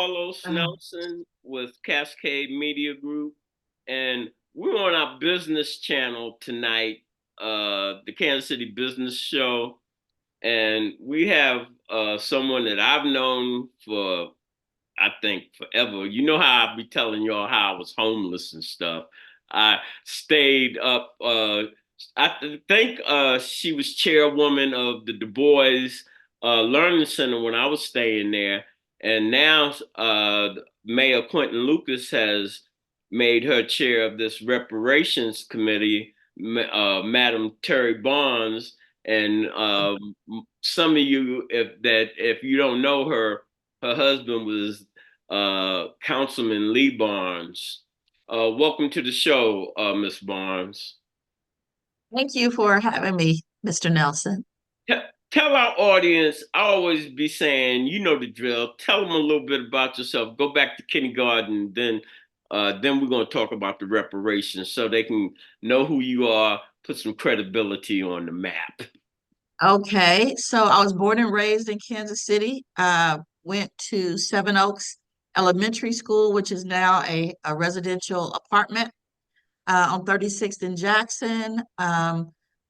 Carlos Uh, Nelson with Cascade Media Group, and we're on our business channel tonight, the Kansas City Business Show, and we have someone that I've known for I think forever. You know how I be telling y'all how I was homeless and stuff. I stayed up. I think she was chairwoman of the Du Bois Learning Center when I was staying there, and now Mayor Quentin Lucas has made her chair of this reparations committee, Madam Terri Barnes, and some of you, if you don't know her, her husband was Councilman Lee Barnes. Welcome to the show, Miss Barnes. Thank you for having me, Mr. Nelson. T- Tell our audience, I always be saying, you know the drill. Tell them a little bit about yourself. Go back to kindergarten, then we're going to talk about the reparations so they can know who you are, put some credibility on the map. Okay, so I was born and raised in Kansas City. Went to Seven Oaks Elementary School, which is now a residential apartment on 36th and Jackson.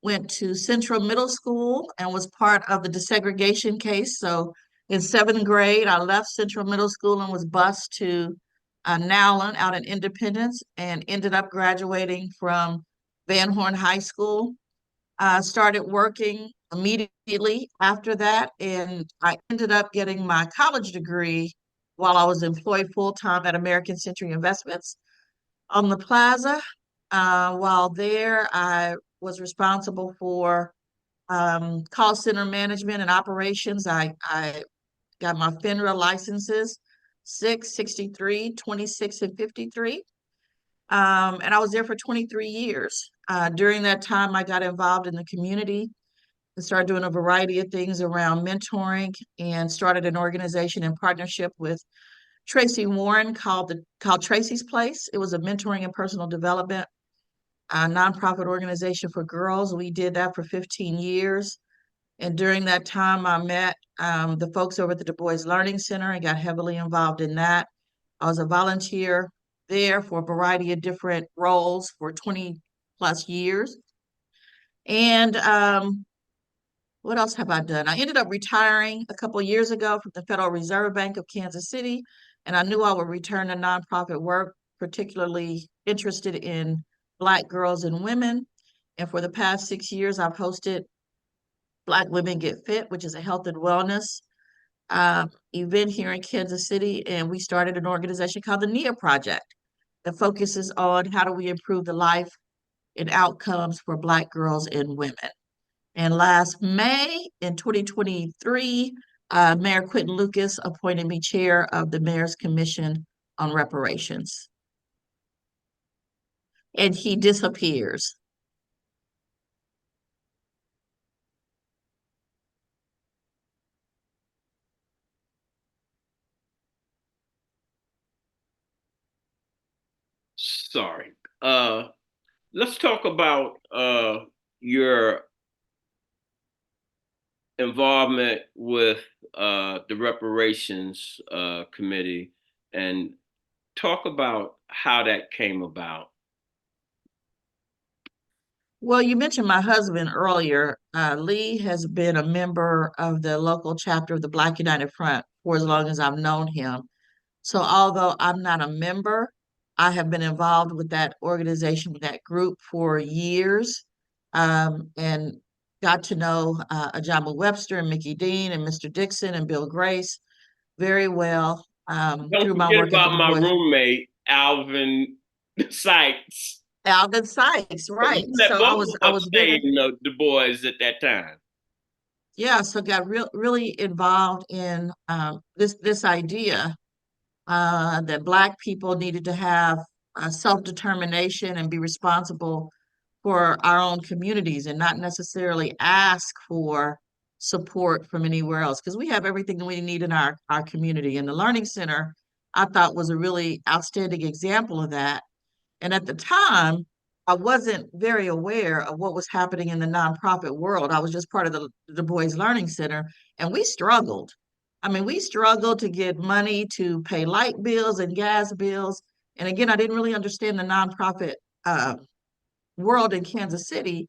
Went to Central Middle School and was part of the desegregation case. So in seventh grade, I left Central Middle School and was bused to Nowlin out in Independence and ended up graduating from Van Horn High School. Started working immediately after that, and I ended up getting my college degree while I was employed full-time at American Century Investments on the plaza. While there, I was responsible for call center management and operations. I got my FINRA licenses, 6, 63, 26, and 53. And I was there for 23 years. During that time, I got involved in the community and started doing a variety of things around mentoring and started an organization in partnership with Tracy Warren called Tracy's Place. It was a mentoring and personal development nonprofit organization for girls. We did that for 15 years. And during that time, I met the folks over at the Du Bois Learning Center and got heavily involved in that. I was a volunteer there for a variety of different roles for 20 plus years. And what else have I done? I ended up retiring a couple years ago from the Federal Reserve Bank of Kansas City, and I knew I would return to nonprofit work, particularly interested in Black girls and women. And for the past 6 years, I've hosted Black Women Get Fit, which is a health and wellness event here in Kansas City. And we started an organization called the NIA Project that focuses on how do we improve the life and outcomes for Black girls and women. And last May in 2023, Mayor Quentin Lucas appointed me chair of the Mayor's Commission on Reparations. And he disappears. Sorry. Let's talk about your involvement with the reparations committee and talk about how that came about. Well, you mentioned my husband earlier. Lee has been a member of the local chapter of the Black United Front for as long as I've known him. So although I'm not a member, I have been involved with that organization, with that group for years, and got to know Ajamu Webster and Mickey Dean and Mr. Dixon and Bill Grace very well Don't through my forget work at the about Du my Bois. roommate, Alvin Sykes. Alvin Sykes, right. So I Both was I of us was stayed very, in the boys at that time. yeah, so got really involved in this idea that Black people needed to have self-determination and be responsible for our own communities and not necessarily ask for support from anywhere else because we have everything that we need in our community. And the Learning Center, I thought, was a really outstanding example of that. And at the time, I wasn't very aware of what was happening in the nonprofit world. I was just part of the Du Bois Learning Center, and we struggled. I mean, we struggled to get money to pay light bills and gas bills. And again, I didn't really understand the nonprofit uh, world in Kansas City.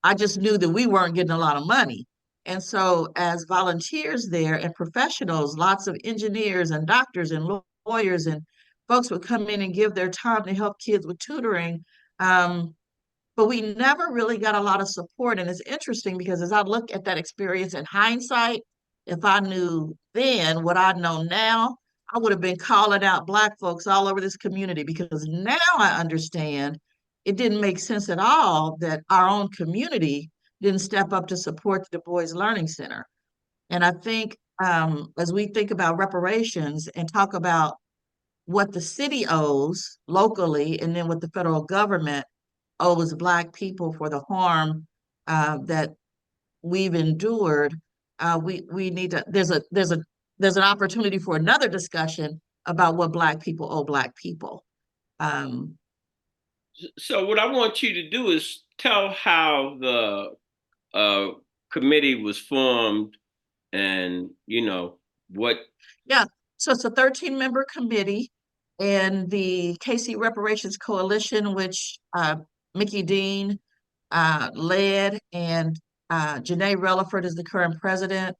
I just knew that we weren't getting a lot of money. And so, as volunteers there and professionals, lots of engineers and doctors and lawyers and folks would come in and give their time to help kids with tutoring. Um, but we never really got a lot of support. And it's interesting because as I look at that experience in hindsight, if I knew then what I know now, I would have been calling out Black folks all over this community because now I understand it didn't make sense at all that our own community didn't step up to support the Du Bois Learning Center. And I think as we think about reparations and talk about what the city owes locally and then what the federal government owes Black people for the harm that we've endured, we need to. There's an opportunity for another discussion about what Black people owe Black people. Um, So what I want you to do is tell how the uh, committee was formed, and what. yeah, so it's a 13-member committee, and the KC Reparations Coalition, which Mickey Dean led, and Janae Relaford is the current president.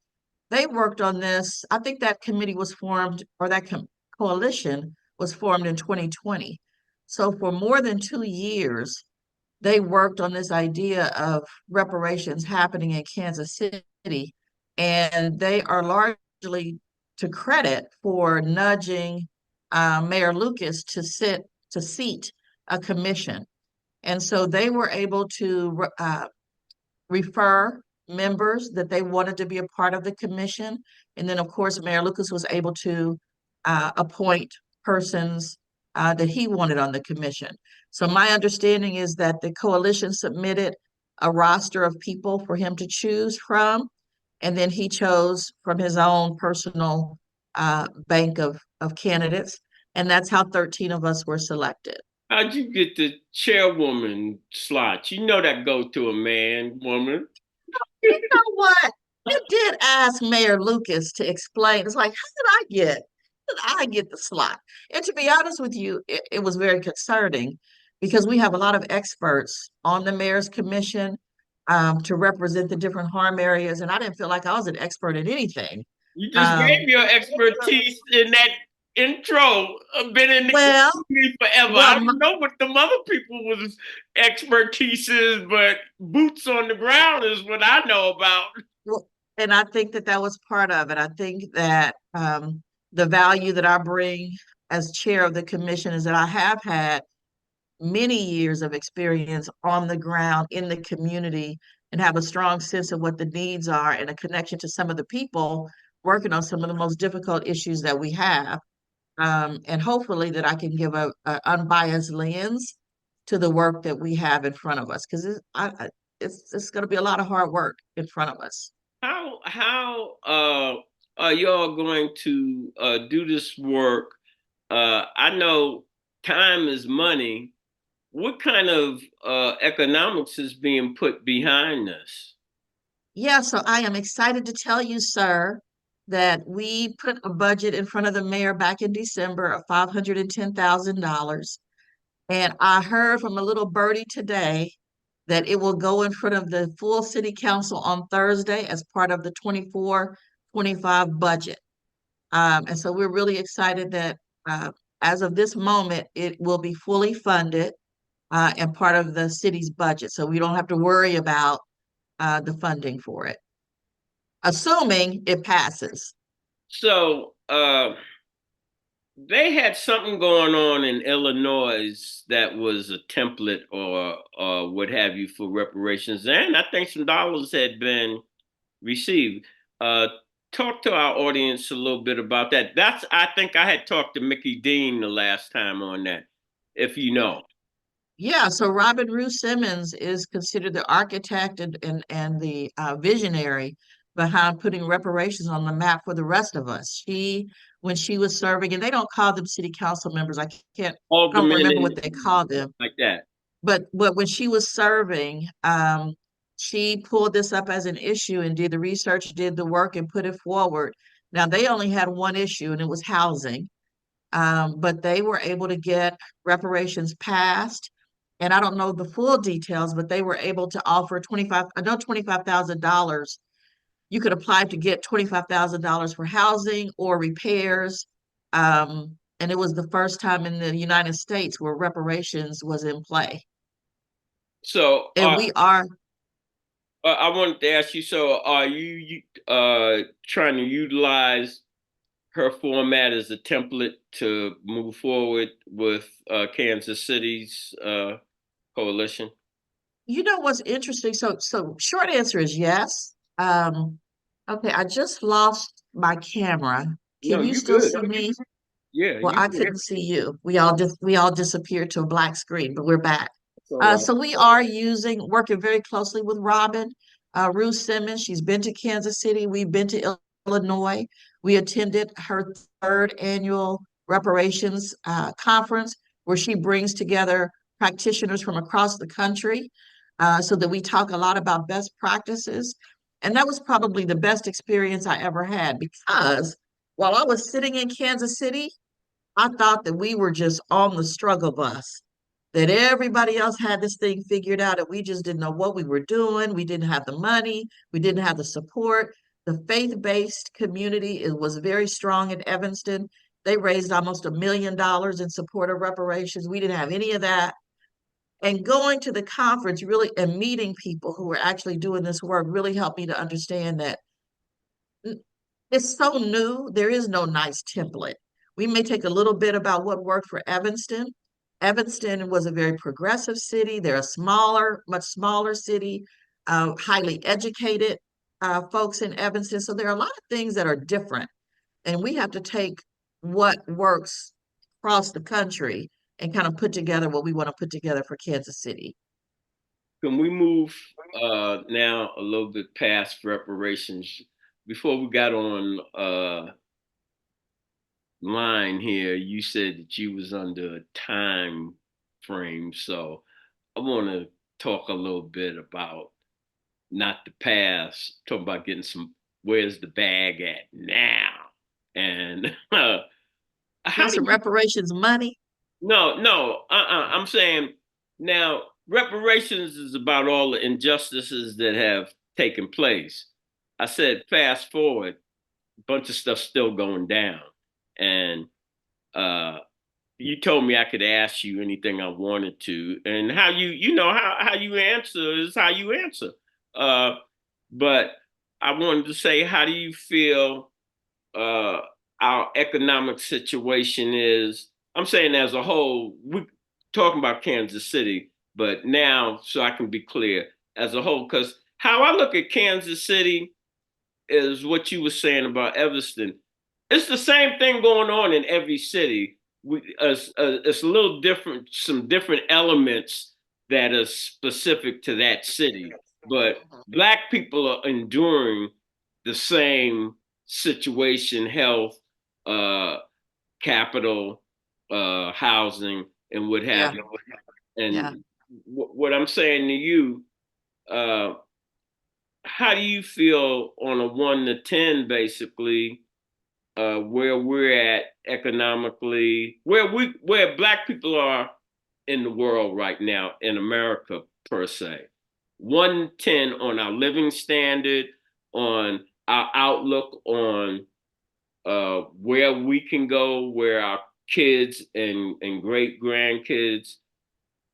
They worked on this. I think that committee was formed, or that coalition was formed in 2020. So for more than 2 years, they worked on this idea of reparations happening in Kansas City, and they are largely to credit for nudging Mayor Lucas to seat a commission. And so they were able to refer members that they wanted to be a part of the commission. And then, of course, Mayor Lucas was able to appoint persons that he wanted on the commission. So my understanding is that the coalition submitted a roster of people for him to choose from, and then he chose from his own personal bank of candidates, and that's how 13 of us were selected. How'd you get the chairwoman slot? You know that go to a man, woman. You know what? You did ask Mayor Lucas to explain. It's like, how did I get the slot? And to be honest with you, it was very concerning because we have a lot of experts on the mayor's commission to represent the different harm areas, and I didn't feel like I was an expert in anything. You just gave Um, your expertise in that intro. I've been in the well, community forever. I well, don't know what the other people was expertise is, but boots on the ground is what I know about. well, and I think that that was part of it. I think that the value that I bring as chair of the commission is that I have had many years of experience on the ground in the community and have a strong sense of what the needs are and a connection to some of the people working on some of the most difficult issues that we have. And hopefully that I can give a unbiased lens to the work that we have in front of us because it's going to be a lot of hard work in front of us. How are y'all going to do this work? I know time is money. What kind of economics is being put behind this? Yeah, so I am excited to tell you, sir, that we put a budget in front of the mayor back in December of $510,000. And I heard from a little birdie today that it will go in front of the full city council on Thursday as part of the 24-25 budget. And so we're really excited that as of this moment, it will be fully funded and part of the city's budget. So we don't have to worry about the funding for it, assuming it passes. So they had something going on in Illinois that was a template or what have you for reparations, and I think some dollars had been received. Talk to our audience a little bit about that. I think I had talked to Mickey Dean the last time on that, if you know. Yeah, so Robin Rue Simmons is considered the architect and the visionary behind putting reparations on the map for the rest of us. When she was serving, and they don't call them city council members. I don't Alderman remember what they and call them. like that. But when she was serving, she pulled this up as an issue and did the research, did the work, and put it forward. Now, they only had one issue, and it was housing, but they were able to get reparations passed. And I don't know the full details, but they were able to offer 25, I know $25,000. You could apply to get $25,000 for housing or repairs. And it was the first time in the United States where reparations was in play. So And we are, I wanted to ask you, so are you trying to utilize her format as a template to move forward with Kansas City's coalition? you know what's interesting? So short answer is yes. Okay, I just lost my camera. No, Can you you still good. see me? Yeah, Well, you I good. couldn't see you. We all disappeared to a black screen, but we're back. That's all right. So we are working very closely with Robin, Ruth Simmons. She's been to Kansas City. We've been to Illinois. We attended her third annual reparations conference, where she brings together practitioners from across the country, so that we talk a lot about best practices. And that was probably the best experience I ever had, because while I was sitting in Kansas City, I thought that we were just on the struggle bus, that everybody else had this thing figured out, and we just didn't know what we were doing. We didn't have the money, we didn't have the support. The faith-based community, it was very strong in Evanston. They raised almost $1 million in support of reparations. We didn't have any of that. And going to the conference really and meeting people who were actually doing this work really helped me to understand that it's so new, there is no nice template. We may take a little bit about what worked for Evanston. Evanston was a very progressive city. They're a smaller, much smaller city, highly educated folks in Evanston. So there are a lot of things that are different. And we have to take what works across the country and kind of put together what we want to put together for Kansas City. Can we move now a little bit past reparations? Before we got on line here, you said that you was under a time frame, so I want to talk a little bit about not the past, talking about getting some. Where's the bag at now? And how Want do some you? reparations money? No, no. I'm saying now reparations is about all the injustices that have taken place. I said fast forward, a bunch of stuff still going down, and uh, you told me I could ask you anything I wanted to, and how you know how you answer is how you answer. Uh, but I wanted to say, how do you feel uh, our economic situation is? I'm saying as a whole, we talking about Kansas City, but now so I can be clear as a whole, because how I look at Kansas City is what you were saying about Evanston. It's the same thing going on in every city. It's a little different, some different elements that are specific to that city. But Black people are enduring the same situation, health, uh, capital, housing, and what have Yeah, you. yeah. And what I'm saying to you, uh, how do you feel on a 1 to 10, basically, where we're at economically, where Black people are in the world right now in America per se? 1 to 10 on our living standard, on our outlook on where we can go, where our kids and great grandkids.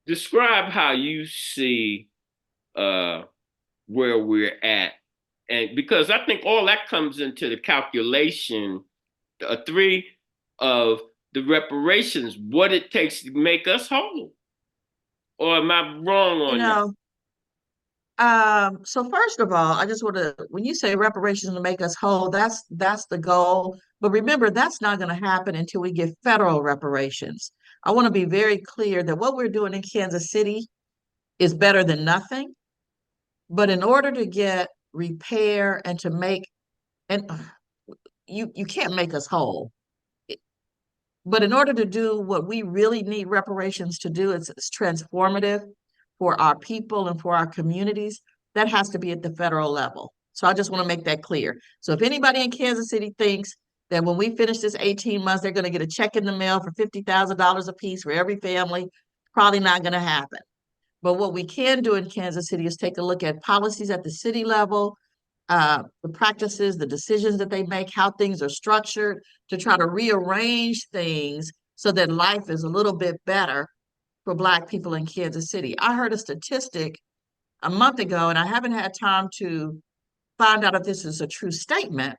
Describe how you see uh, where we're at. And because I think all that comes into the calculation, a three of the reparations, what it takes to make us whole. Or am I wrong You on that? know, so first of all, I just want to, when you say reparations to make us whole, that's the goal. But remember, that's not going to happen until we get federal reparations. I want to be very clear that what we're doing in Kansas City is better than nothing. But in order to get repair and to make, and you can't make us whole. But in order to do what we really need reparations to do, it's transformative for our people and for our communities. That has to be at the federal level. So I just want to make that clear. So if anybody in Kansas City thinks that when we finish this 18 months, they're going to get a check in the mail for $50,000 a piece for every family, probably not going to happen. But what we can do in Kansas City is take a look at policies at the city level, the practices, the decisions that they make, how things are structured, to try to rearrange things so that life is a little bit better for Black people in Kansas City. I heard a statistic a month ago, and I haven't had time to find out if this is a true statement,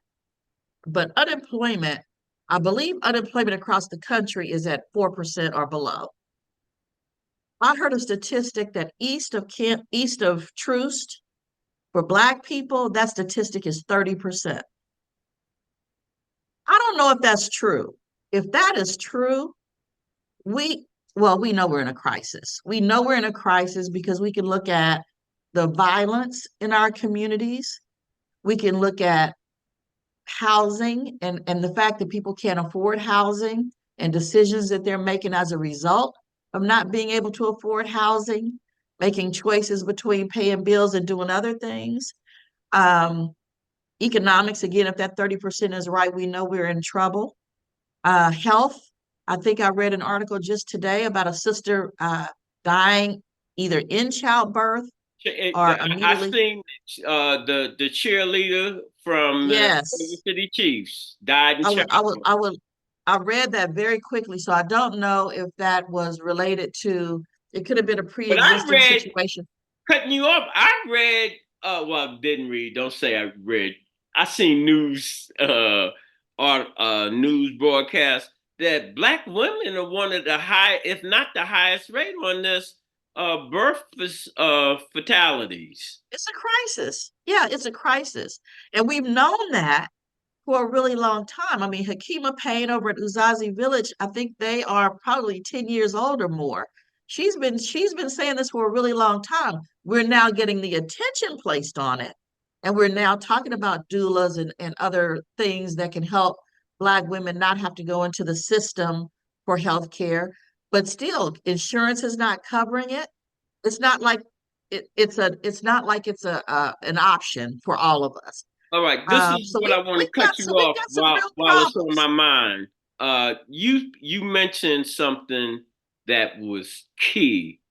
but unemployment, I believe unemployment across the country is at 4% or below. I heard a statistic that east of Troost, for Black people, that statistic is 30%. I don't know if that's true. If that is true, we, we know we're in a crisis. We know we're in a crisis because we can look at the violence in our communities. We can look at housing and the fact that people can't afford housing and decisions that they're making as a result of not being able to afford housing, making choices between paying bills and doing other things. Um, Economics, again, if that 30% is right, we know we're in trouble. Health, I think I read an article just today about a sister dying either in childbirth or I immediately. seen the cheerleader from the Kansas Yes, City Chiefs died in I would, I would, childbirth. I would, I read that very quickly, so I don't know if that was related to, it could have been a But I pre-existing read, situation. cutting you off, I read, well, didn't read, don't say I read. I seen news broadcasts that Black women are one of the high, if not the highest rate on this birth fatalities. It's a crisis. Yeah, it's a crisis. And we've known that for a really long time. I mean, Hakima Payne over at Uzazi Village, I think they are probably 10 years old or more. She's been saying this for a really long time. We're now getting the attention placed on it. And we're now talking about doulas and other things that can help Black women not have to go into the system for health care. But still, insurance is not covering it. It's not like it's not like it's a an option for all of us. All right, this is So what I want to cut you we've off got some real while it's on problems. my mind. You mentioned something that was key.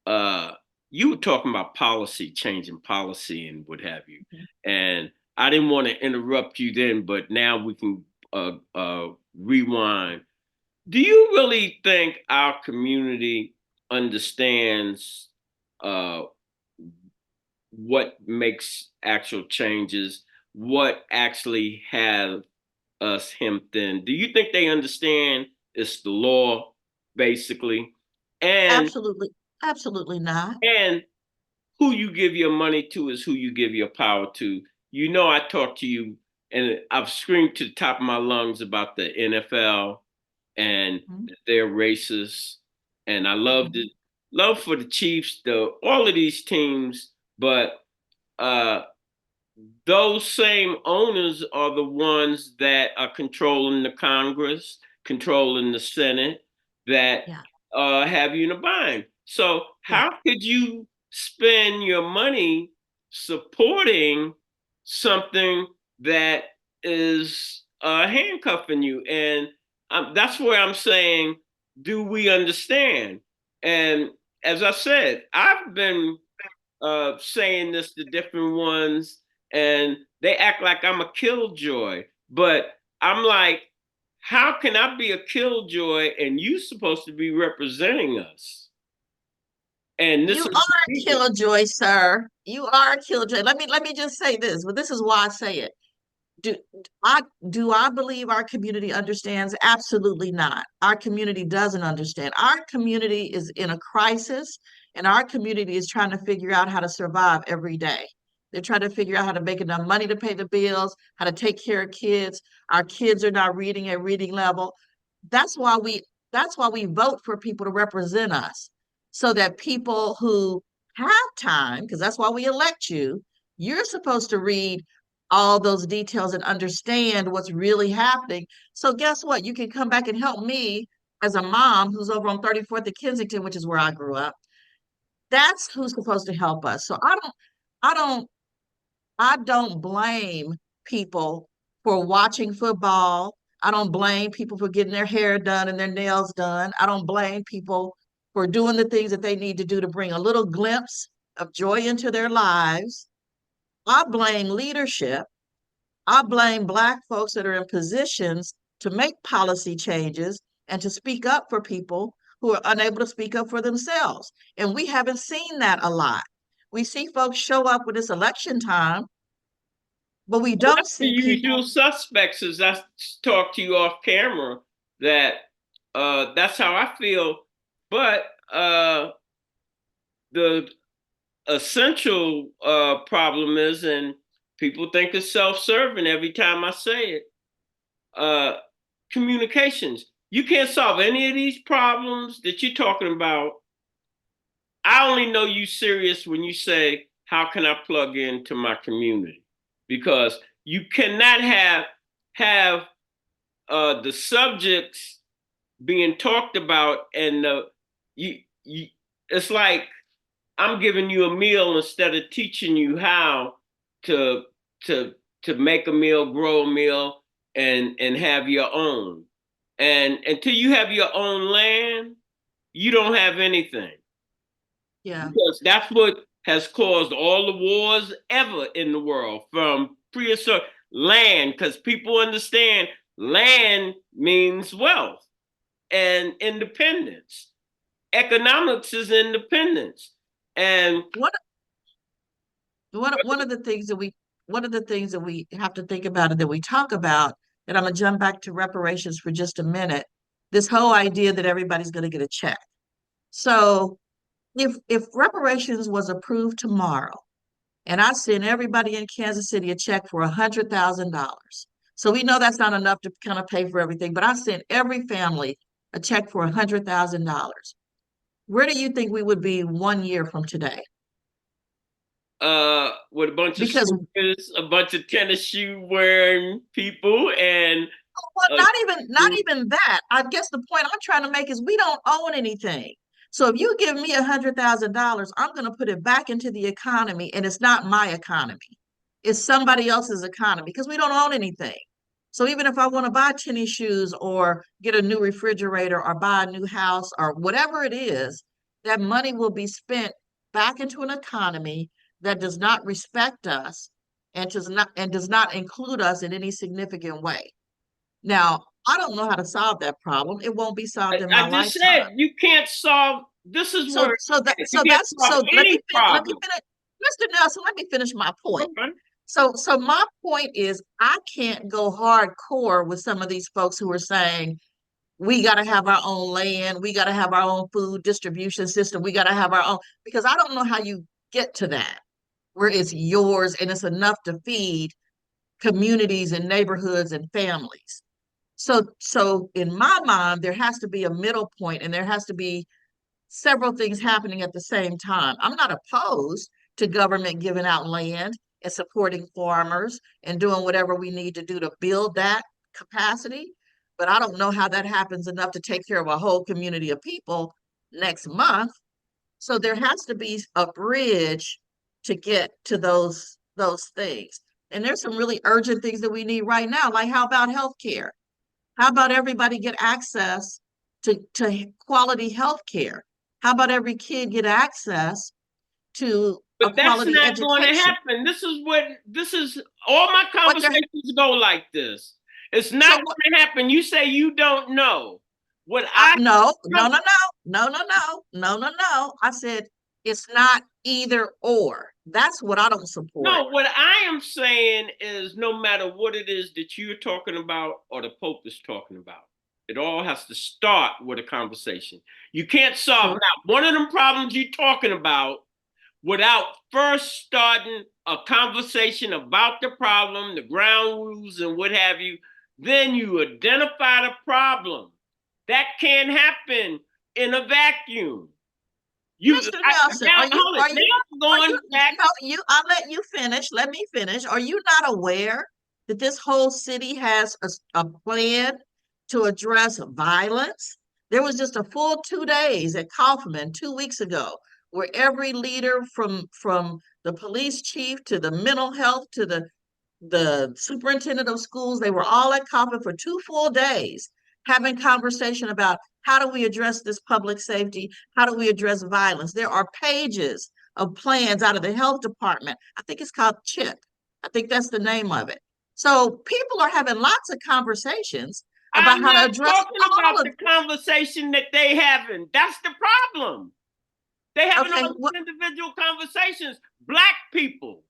Uh, you were talking about policy, changing policy, and what have you. Mhm. And I didn't want to interrupt you then, but now we can rewind. Do you really think our community understands uh, what makes actual changes? What actually have us hemmed in? Do you think they understand it's the law, basically, and Absolutely, absolutely not. and who you give your money to is who you give your power to? You know, I talk to you, and I've screamed to the top of my lungs about the NFL and Mhm, they're racist, and I love mhm. the love for the Chiefs, the all of these teams, but uh those same owners are the ones that are controlling the Congress, controlling the Senate, that Yeah, have you in a bind. So yeah. how could you spend your money supporting something that is handcuffing you? And that's where I'm saying, do we understand? And as I said, I've been saying this to different ones, and they act like I'm a killjoy. But I'm like, how can I be a killjoy and you supposed to be representing us? And You this are is a killjoy, sir. You are a killjoy. Let me just say this, but this is why I say it. Do do I believe our community understands? Absolutely not. Our community doesn't understand. Our community is in a crisis, and our community is trying to figure out how to survive every day. They're trying to figure out how to make enough money to pay the bills, how to take care of kids. Our kids are not reading at reading level. That's why we that's why we vote for people to represent us, so that people who have time, because that's why we elect you, you're supposed to read all those details and understand what's really happening. So guess what? You can come back and help me as a mom who's over on 34th and Kensington, which is where I grew up. That's who's supposed to help us. So I don't I don't blame people for watching football. I don't blame people for getting their hair done and their nails done. I don't blame people for doing the things that they need to do to bring a little glimpse of joy into their lives. I blame leadership. I blame Black folks that are in positions to make policy changes and to speak up for people who are unable to speak up for themselves. And we haven't seen that a lot. We see folks show up when it's election time, but we Well, don't that's the see usual people. suspects. As I talked to you off camera, that that's how I feel. But the essential problem is, and people think it's self-serving every time I say it, uh, communications. You can't solve any of these problems that you're talking about. I only know you serious when you say, how can I plug into my community? Because you cannot have the subjects being talked about, and you it's like I'm giving you a meal instead of teaching you how to to to make a meal, grow a meal, and have your own. And until you have your own land, you don't have anything, Yeah, because that's what has caused all the wars ever in the world from prehistoric land, because people understand land means wealth and independence. Economics is independence. And one one of the things that we have to think about and that we talk about, and I'm gonna jump back to reparations for just a minute. This whole idea that everybody's gonna get a check. So if reparations was approved tomorrow, and I send everybody in Kansas City a check for $100,000. So we know that's not enough to kind of pay for everything, but I sent every family a check for $100,000. Where do you think we would be 1 year from today? with a bunch of Because sneakers, a bunch of tennis shoe wearing people, and well, uh, not even that. I guess the point I'm trying to make is we don't own anything. So if you give me $100,000, I'm going to put it back into the economy, and it's not my economy. It's somebody else's economy because we don't own anything. So even if I want to buy tennis shoes or get a new refrigerator or buy a new house or whatever it is, that money will be spent back into an economy that does not respect us and does not include us in any significant way. Now, I don't know how to solve that problem. It won't be solved in my I just lifetime. said you can't solve. This is So, where so that, you so can't that's, solve so any let me problem. finish, Mr. Nelson, let me finish my point. Okay. So my point is, I can't go hardcore with some of these folks who are saying we got to have our own land, we got to have our own food distribution system, we got to have our own, because I don't know how you get to that where it's yours and it's enough to feed communities and neighborhoods and families. So in my mind, there has to be a middle point and there has to be several things happening at the same time. I'm not opposed to government giving out land and supporting farmers and doing whatever we need to do to build that capacity, but I don't know how that happens enough to take care of a whole community of people next month. So there has to be a bridge to get to those things. And there's some really urgent things that we need right now, like how about healthcare? How about everybody get access to quality health care? How about every kid get access to a But that's quality not going to education? happen. This is all my What they're conversations go like this. It's so not what going to happen. You say you don't know. What I no, no, no, no, no, no, no, no, no, no. I said it's not either or. That's what I don't support. No, what I am saying is no matter what it is that you're talking about or the Pope is talking about, it all has to start with a conversation. You can't solve So not one of them problems you're talking about without first starting a conversation about the problem, the ground rules, and what have you. Then you identify the problem. That can't happen in a vacuum. Mr. Nelson, Now hold it. Now I'm are you, going back. no, I'll let you finish. Let me finish. Are you not aware that this whole city has a plan to address violence? There was just a full 2 days at Kaufman 2 weeks ago, where every leader from the police chief to the mental health to the superintendent of schools. They were all at Coffin for 2 full days having conversation about how do we address this public safety? How do we address violence? There are pages of plans out of the health department. I think it's called CHIP. I think that's the name of it. So people are having lots of conversations about I'm how to not address talking all about of. the conversation that they having. That's the problem. They having Okay, all these individual conversations. Black people,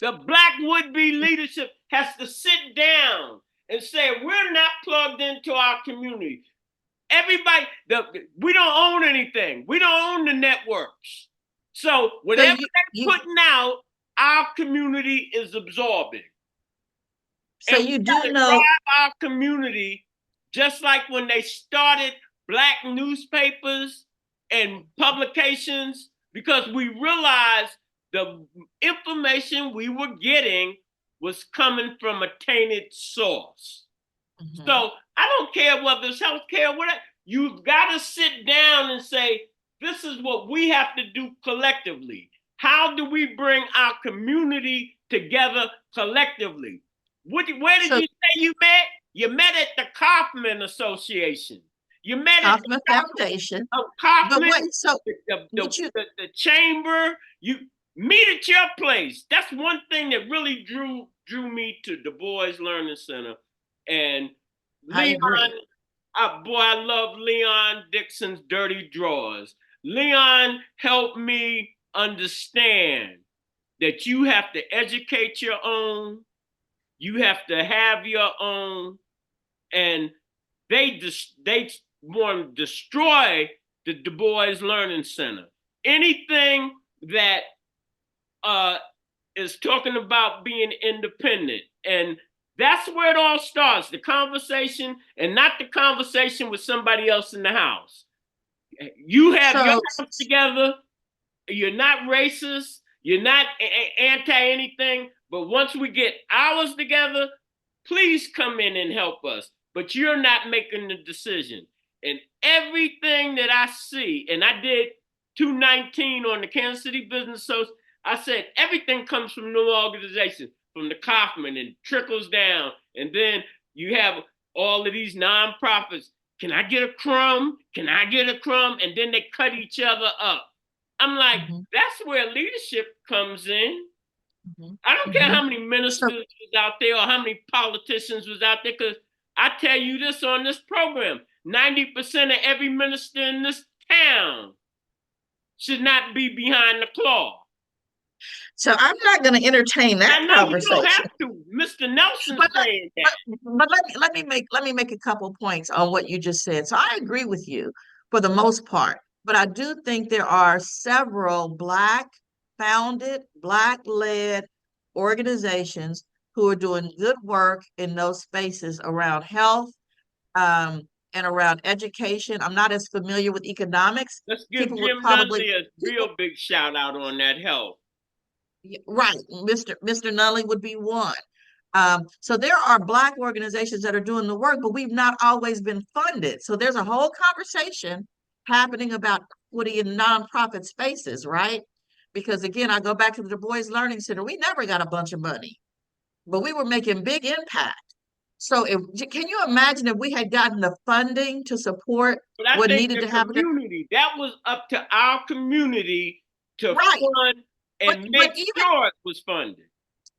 the black would-be leadership has to sit down and say, we're not plugged into our community. Everybody, we don't own anything. We don't own the networks. So whatever they're putting out, our community is absorbing. So and you we do gotta know. drive our community, just like when they started black newspapers and publications, because we realized the information we were getting was coming from a tainted source. Mhm. So I don't care whether it's healthcare, whatever. You've got to sit down and say, this is what we have to do collectively. How do we bring our community together collectively? Where did So you say you met? You met at the Kaufman Association. You met at Kaufman the Foundation. But Kaufman, wait, so the, what you the chamber. You meet at your place. That's one thing that really drew me to Du Bois Learning Center. And I Leon, agree. boy, I love Leon Dixon's Dirty Drawers. Leon helped me understand that you have to educate your own, you have to have your own, and they want to destroy the Du Bois Learning Center. Anything that is talking about being independent, and that's where it all starts, the conversation, and not the conversation with somebody else in the house. You have your So house together, you're not racist, you're not anti anything, but once we get ours together, please come in and help us. But you're not making the decision. And everything that I see, and I did 219 on the Kansas City Business Association, I said everything comes from new organization, from the Kaufman, and trickles down. And then you have all of these nonprofits. Can I get a crumb? Can I get a crumb? And then they cut each other up. I'm like, mhm, that's where leadership comes in. mhm, I don't care mhm. how many So ministers was out there or how many politicians was out there, because I tell you this on this program, 90% of every minister in this town should not be behind the claw. so I'm not going to entertain that I know you don't conversation. have to. Mr. Nelson's But let, saying that. but let me make a couple points on what you just said. So I agree with you for the most part, but I do think there are several Black founded, Black led organizations who are doing good work in those spaces around health, um, and around education. I'm not as familiar with economics. Let's give People would Jim probably Nunley a people real big shout out on that help. right, Mr. Nunley would be one. So there are Black organizations that are doing the work, but we've not always been funded. So there's a whole conversation happening about equity in nonprofit spaces, right? Because again, I go back to the Du Bois Learning Center. We never got a bunch of money, but we were making big impact. So can you imagine if we had gotten the funding to support But I what think needed the to happen? community, that was up to our community to Right. fund But and but make even sure it was funded.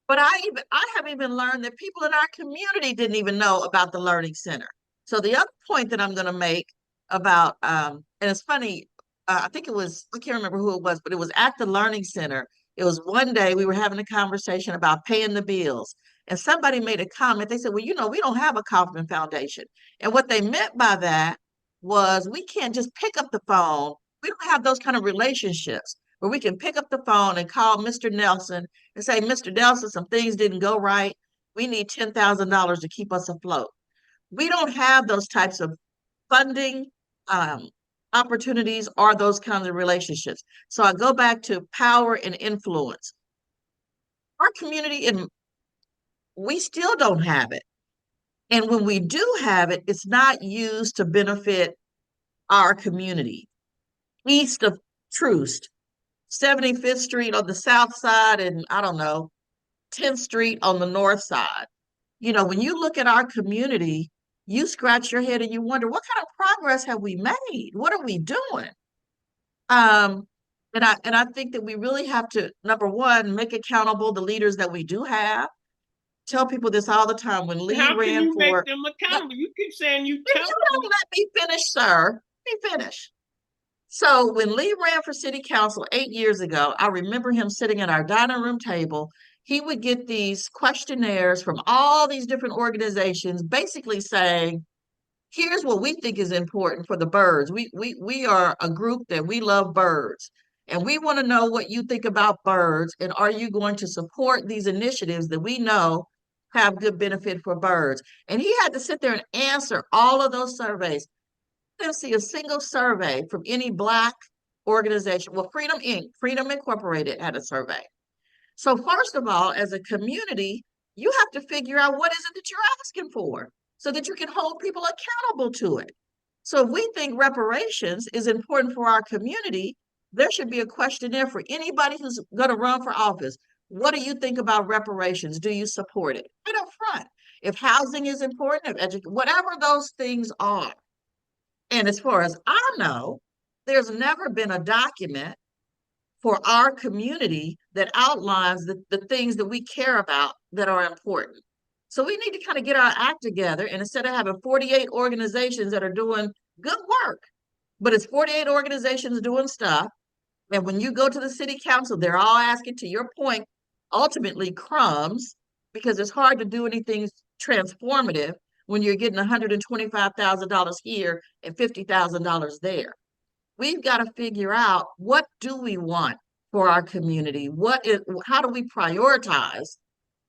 But I have even learned that people in our community didn't even know about the Learning Center. So the other point that I'm going to make about, and it's funny, I think it was, I can't remember who it was, but it was at the Learning Center. It was one day we were having a conversation about paying the bills. And somebody made a comment. They said, well, we don't have a Kaufman Foundation. And what they meant by that was we can't just pick up the phone. We don't have those kind of relationships where we can pick up the phone and call Mr. Nelson and say, Mr. Nelson, some things didn't go right. We need $10,000 to keep us afloat. We don't have those types of funding um, opportunities or those kinds of relationships. So I go back to power and influence. Our community, and we still don't have it. And when we do have it, it's not used to benefit our community. East of Troost, 75th Street on the south side and I don't know, 10th Street on the north side. You know, when you look at our community, you scratch your head and you wonder, what kind of progress have we made? What are we doing? Um, and I think that we really have to, number one, make accountable the leaders that we do have. Tell people this all the time. When Lee How can ran you make for, them no, accountable? You keep saying you if tell you them. don't let me finish, sir, let me finish. So when Lee ran for city council 8 years ago, I remember him sitting at our dining room table. He would get these questionnaires from all these different organizations, basically saying, here's what we think is important for the birds. We are a group that we love birds. And we want to know what you think about birds. And are you going to support these initiatives that we know have good benefit for birds? And he had to sit there and answer all of those surveys. I didn't see a single survey from any Black organization. Well, Freedom Inc., Freedom Incorporated had a survey. So first of all, as a community, you have to figure out what is it that you're asking for so that you can hold people accountable to it. So if we think reparations is important for our community, there should be a questionnaire for anybody who's going to run for office. What do you think about reparations? Do you support it? Right up front. If housing is important, if whatever those things are. And as far as I know, there's never been a document for our community that outlines the things that we care about that are important. So we need to kind of get our act together, and instead of having 48 organizations that are doing good work, but it's 48 organizations doing stuff. And when you go to the city council, they're all asking, to your point, ultimately crumbs, because it's hard to do anything transformative when you're getting $125,000 here and $50,000 there. We've got to figure out, what do we want for our community? How do we prioritize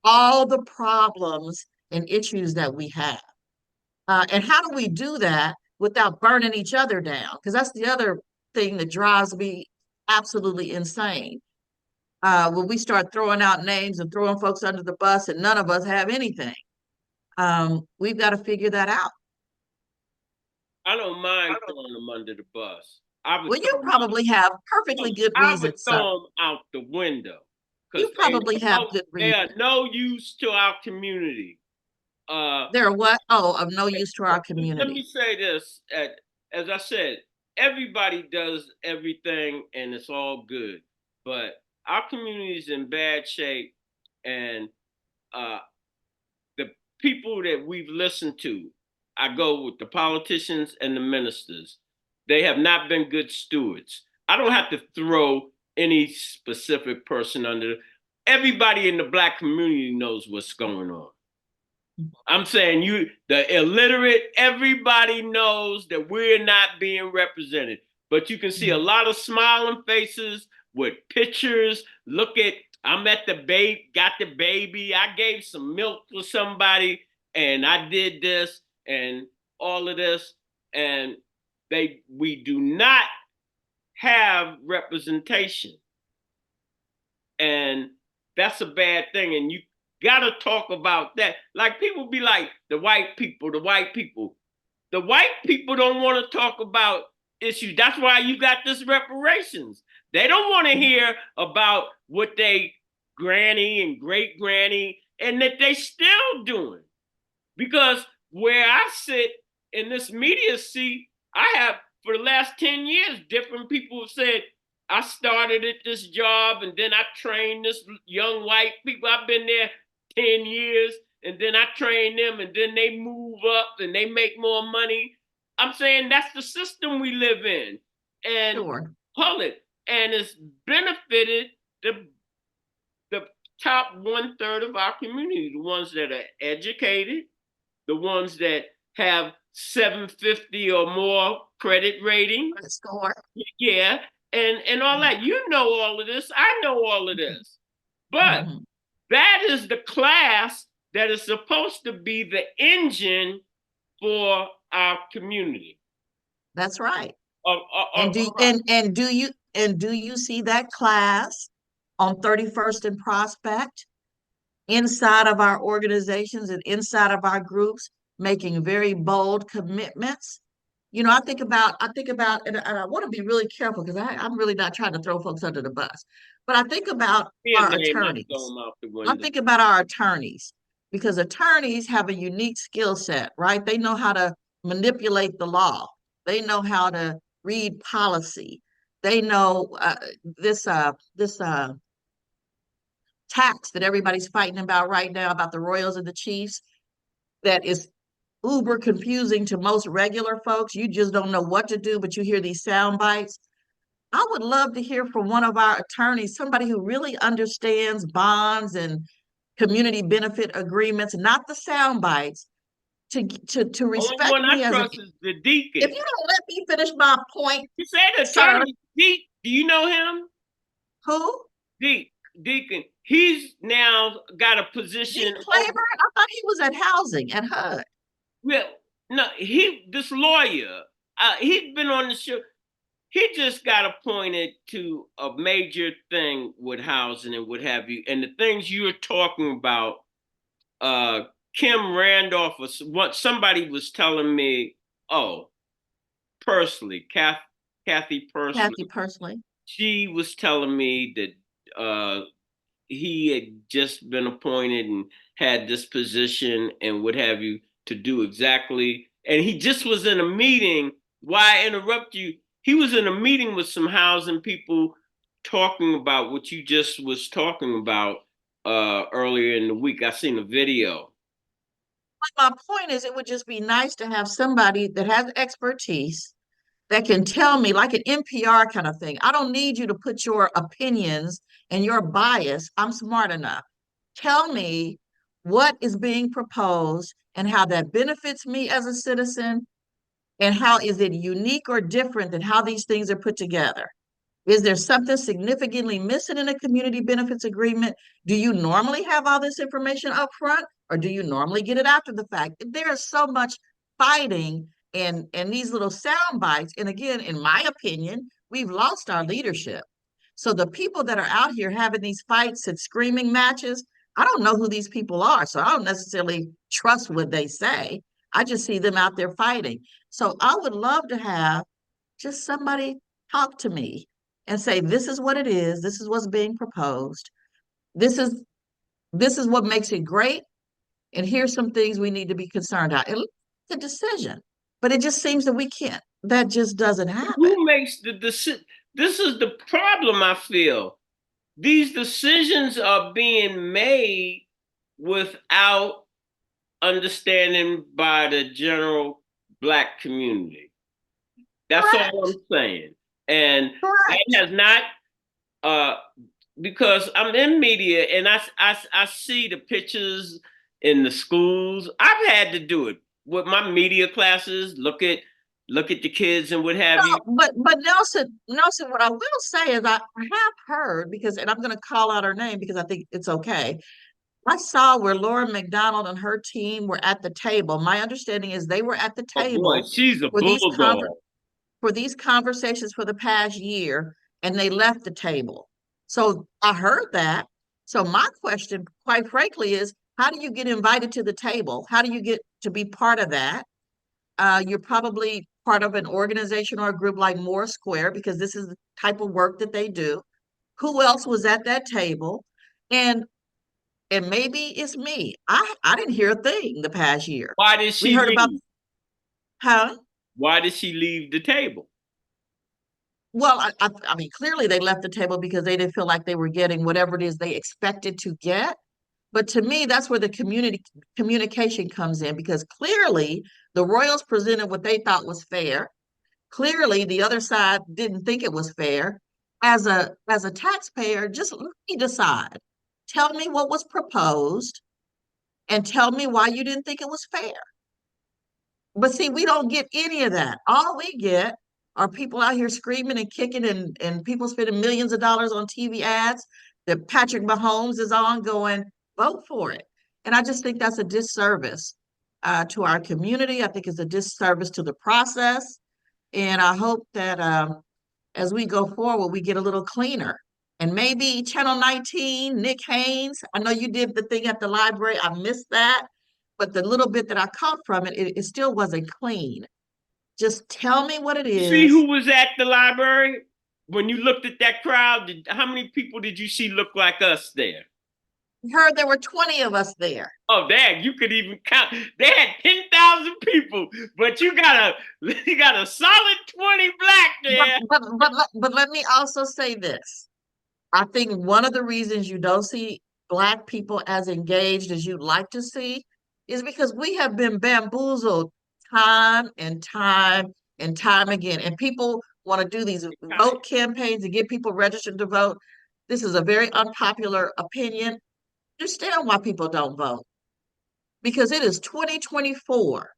all the problems and issues that we have? And how do we do that without burning each other down? Because that's the other thing that drives me absolutely insane. When we start throwing out names and throwing folks under the bus and none of us have anything, we've got to figure that out. I don't mind throwing them under the bus. I would Well, you throw them probably have perfectly good I would reason, sir. throw them out the window because You probably have good they are reason. no use to our community. Uh, They're what? Oh, of no use to our Let me community. say this: as I said, everybody does everything, and it's all good. But our community is in bad shape, and uh, the people that we've listened to, I go with the politicians and the ministers. They have not been good stewards. I don't have to throw any specific person under. Everybody in the Black community knows what's going on. I'm saying the illiterate, everybody knows that we're not being represented. But you can see a lot of smiling faces with pictures. Look at, I'm at the baby, got the baby. I gave some milk to somebody and I did this and all of this. And we do not have representation. And that's a bad thing. And you got to talk about that. Like people be like, the white people, the white people. The white people don't want to talk about issues. That's why you got this reparations. They don't want to hear about what they granny and great granny and that they still doing. Because where I sit in this media seat, I have for the last 10 years, different people have said, I started at this job and then I trained this young white people. I've been there 10 years and then I train them and then they move up and they make more money. I'm saying that's the system we live in. And Sure. pull it. And it's benefited the top 1/3 of our community, the ones that are educated, the ones that have 750 or more credit rating. Score. Yeah, and all that. You know all of this. I know all of this. But that is the class that is supposed to be the engine for our community. That's right. And do you see that class on 31st and Prospect inside of our organizations and inside of our groups making very bold commitments I think about, and I want to be really careful because I'm really not trying to throw folks under the bus, but I think about Be a our name, I throw attorneys. him out the I window. think about our attorneys because attorneys have a unique skill set, right? They know how to manipulate the law. They know how to read policy. They know this tax that everybody's fighting about right now about the Royals and the Chiefs that is uber confusing to most regular folks. You just don't know what to do, but you hear these sound bites. I would love to hear from one of our attorneys, somebody who really understands bonds and community benefit agreements, not the sound bites, to Only respect one I me as an. trust is the If deacon. you don't let me finish my point, You said sir, attorney. Do you know him? who? Deacon. He's now got a Dean position over. Claiborne? I thought he was at housing at HUD. Well, no, this lawyer. He's been on the show. He just got appointed to a major thing with housing and what have you. And the things you're talking about, uh, Kim Randolph was what somebody was telling me. Oh, personally, Kathy Kathy personally, personally. she was telling me that he had just been appointed and had this position and what have you to do exactly. And he just was in a meeting. Why interrupt you? He was in a meeting with some housing people talking about what you just was talking about earlier in the week. I seen a video. My point is, it would just be nice to have somebody that has expertise that can tell me, like an NPR kind of thing. I don't need you to put your opinions and your bias. I'm smart enough. Tell me what is being proposed and how that benefits me as a citizen, and how is it unique or different than how these things are put together. Is there something significantly missing in a community benefits agreement? Do you normally have all this information up front, or do you normally get it after the fact? There's so much fighting and these little sound bites. And again, in my opinion, we've lost our leadership. So the people that are out here having these fights and screaming matches, I don't know who these people are. So I don't necessarily trust what they say. I just see them out there fighting. So I would love to have just somebody talk to me and say, this is what it is, this is what's being proposed, this is this is what makes it great, and here's some things we need to be concerned about. And the decision. But it just seems that we can't, that just doesn't happen. Who makes the decision? This is the problem I feel. These decisions are being made without understanding by the general Black community. That's all I'm Correct. saying. And that Correct. has not, uh, because I'm in media and I see the pictures in the schools. I've had to do it with my media classes, look at the kids and what have you. But Nelson, what I will say is I have heard, because, and I'm going to call out her name because I think it's okay. I saw where Laura McDonald and her team were at the table. My understanding is they were at the Oh boy, table she's a for bulldog. these conversations for the past year, and they left the table. So I heard that. So my question, quite frankly, is how do you get invited to the table? How do you get to be part of that? You're probably part of an organization or a group like Moore Square, because this is the type of work that they do. Who else was at that table? And and maybe it's me. I didn't hear a thing the past year. Why did We she heard about leave? how. Why did she leave the table? Well, I mean, clearly they left the table because they didn't feel like they were getting whatever it is they expected to get. But to me, that's where the communication comes in, because clearly the Royals presented what they thought was fair. Clearly, the other side didn't think it was fair. As a taxpayer, just let me decide. Tell me what was proposed and tell me why you didn't think it was fair. But see, we don't get any of that. All we get are people out here screaming and kicking, and people spending millions of dollars on TV ads that Patrick Mahomes is on going, vote for it. And I just think that's a disservice to our community. I think it's a disservice to the process. And I hope that as we go forward, we get a little cleaner. And maybe Channel 19, Nick Haynes, I know you did the thing at the library. I missed that. But the little bit that I caught from it, it still wasn't clean. Just tell me what it You see is. who was at the library? When you looked at that crowd, how many people did you see look like us there? I heard there were 20 of us there. Oh, dang! You could even count. They had 10,000 people, but you got a solid 20 black But, there. but let me also say this. I think one of the reasons you don't see Black people as engaged as you'd like to see is because we have been bamboozled time and time and time again. And people want to do these vote campaigns and get people registered to vote. This is a very unpopular opinion. Understand why people don't vote because it is 2024.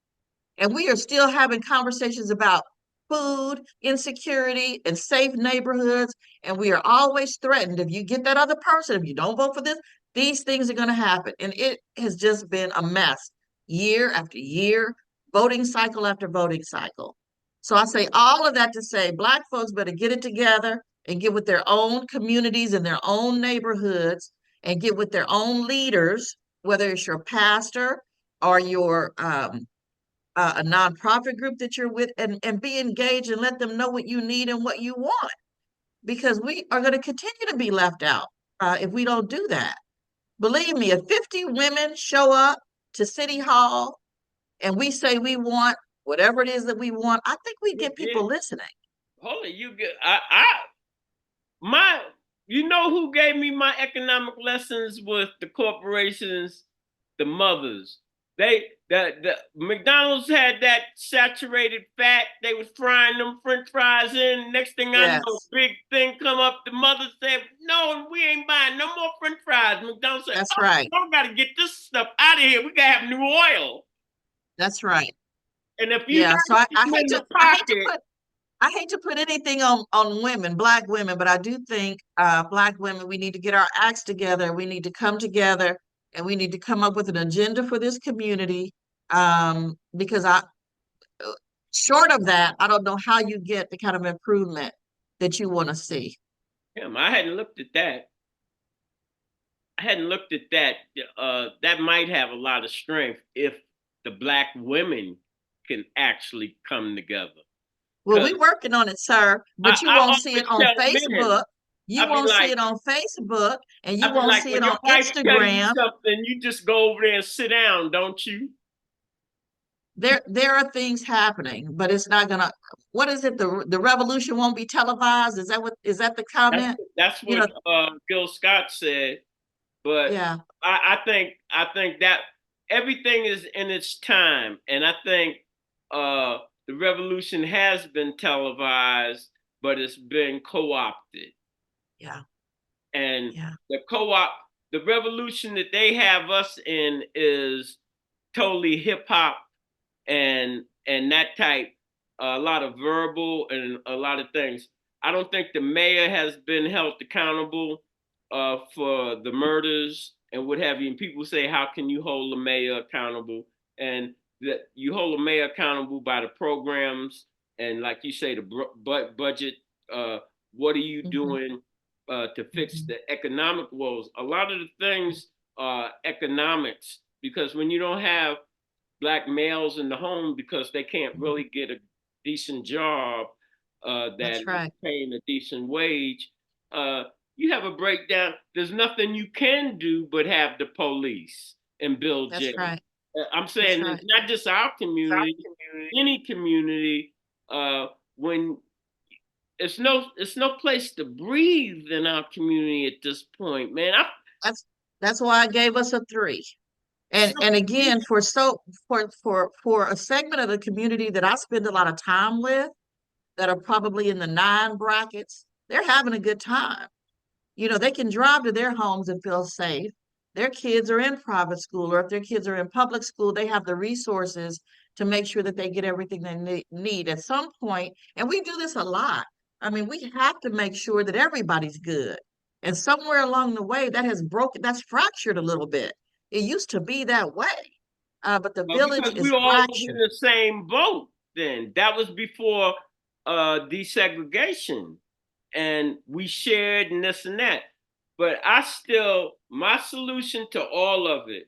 And we are still having conversations about food insecurity and safe neighborhoods. And we are always threatened. If you get that other person, if you don't vote for this, these things are going to happen. And it has just been a mess year after year, voting cycle after voting cycle. So I say all of that to say Black folks better get it together and get with their own communities and their own neighborhoods and get with their own leaders, whether it's your pastor or your a nonprofit group that you're with, and be engaged and let them know what you need and what you want because we are going to continue to be left out if we don't do that. Believe me, if 50 women show up to City Hall and we say we want whatever it is that we want, I think we get people listening. Hold on, you get my you know who gave me my economic lessons with the corporations, the mothers. The McDonald's had that saturated fat. They was frying them French fries in. Next thing I know, Yes, big thing come up. The mother said, "No, we ain't buying no more French fries." McDonald's said, that's "Oh, right. we got to get this stuff out of here. We gotta have new oil." That's right. And if you Yeah. So have them in the pocket, I hate to put anything on women, Black women, but I do think Black women, we need to get our acts together. We need to come together and we need to come up with an agenda for this community. Because short of that, I don't know how you get the kind of improvement that you want to see. damn, I hadn't looked at that. I hadn't looked at that. That might have a lot of strength if the black women can actually come together. Well, Because we're working on it, sir, but you I won't see it always on tell men, Facebook. You I'll be won't see like, it on Facebook, and you I'll be won't like, see it when on your wife tell you Instagram. something, you just go over there and sit down, don't you? There are things happening, but it's not gonna. What is it? The revolution won't be televised. Is that the That's comment? that's You what know, Gil Scott said. But yeah, I think that everything is in its time, and I think the revolution has been televised, but it's been co-opted. yeah, And yeah, the co-op, the revolution that they have us in is totally hip hop and that type, a lot of verbal and a lot of things. I don't think the mayor has been held accountable for the murders and what have you. And people say, how can you hold the mayor accountable? And that you hold the mayor accountable by the programs and, like you say, the budget. What are you hmm doing to fix hmm the economic woes? A lot of the things are economics because when you don't have black males in the home because they can't hmm really get a decent job that That's is right. paying a decent wage, uh, you have a breakdown. There's nothing you can do but have the police and build That's jail. right. I'm That's saying it's right. not just our community, any community. When it's no place to breathe in our community at this point, man. That's that's why I gave us a three. So And again, for a segment of the community that I spend a lot of time with, that are probably in the nine brackets, they're having a good time. They can drive to their homes and feel safe. Their kids are in private school, or if their kids are in public school, they have the resources to make sure that they get everything they need at some point. And we do this a lot. I mean, we have to make sure that everybody's good. And somewhere along the way, that's fractured a little bit. It used to be that way, but the Well, village because we is all was in fractured. the same boat then. That was before desegregation. And we shared and this and that. But my solution to all of it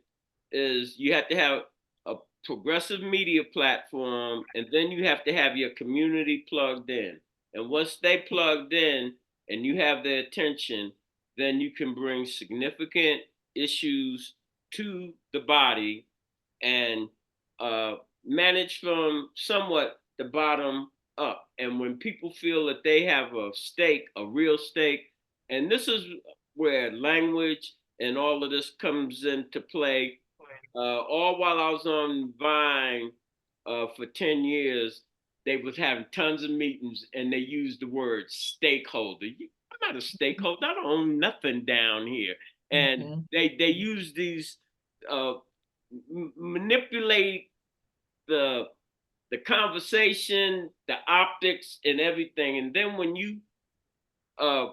is you have to have a progressive media platform, and then you have to have your community plugged in. And once they plugged in and you have their attention, then you can bring significant issues to the body and uh, manage from somewhat the bottom up. And when people feel that they have a stake, a real stake, and this is where language and all of this comes into play. All while I was on Vine for 10 years, they was having tons of meetings and they used the word stakeholder. I'm not a stakeholder. I don't own nothing down here. And Mm-hmm. they use these uh, manipulate the the conversation, the optics, and everything. And then when you uh,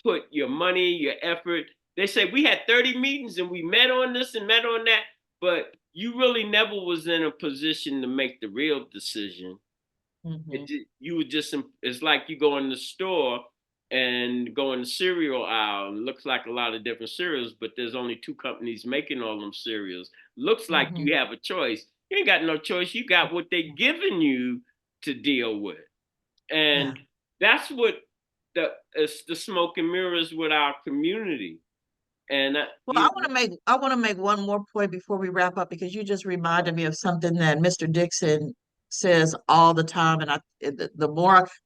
put your money, your effort, they say we had 30 meetings and we met on this and met on that, but you really never was in a position to make the real decision. Mm-hmm. You would just, it's like you go in the store and go in the cereal aisle. It looks like a lot of different cereals, but there's only two companies making all them cereals. Looks like Mm-hmm. you have a choice. You ain't got no choice. You got what they giving you to deal with. Yeah. And that's what it's the smoke and mirrors with our community. And Well, I want to make one more point before we wrap up because you just reminded me of something that Mr. Dixon says all the time, and the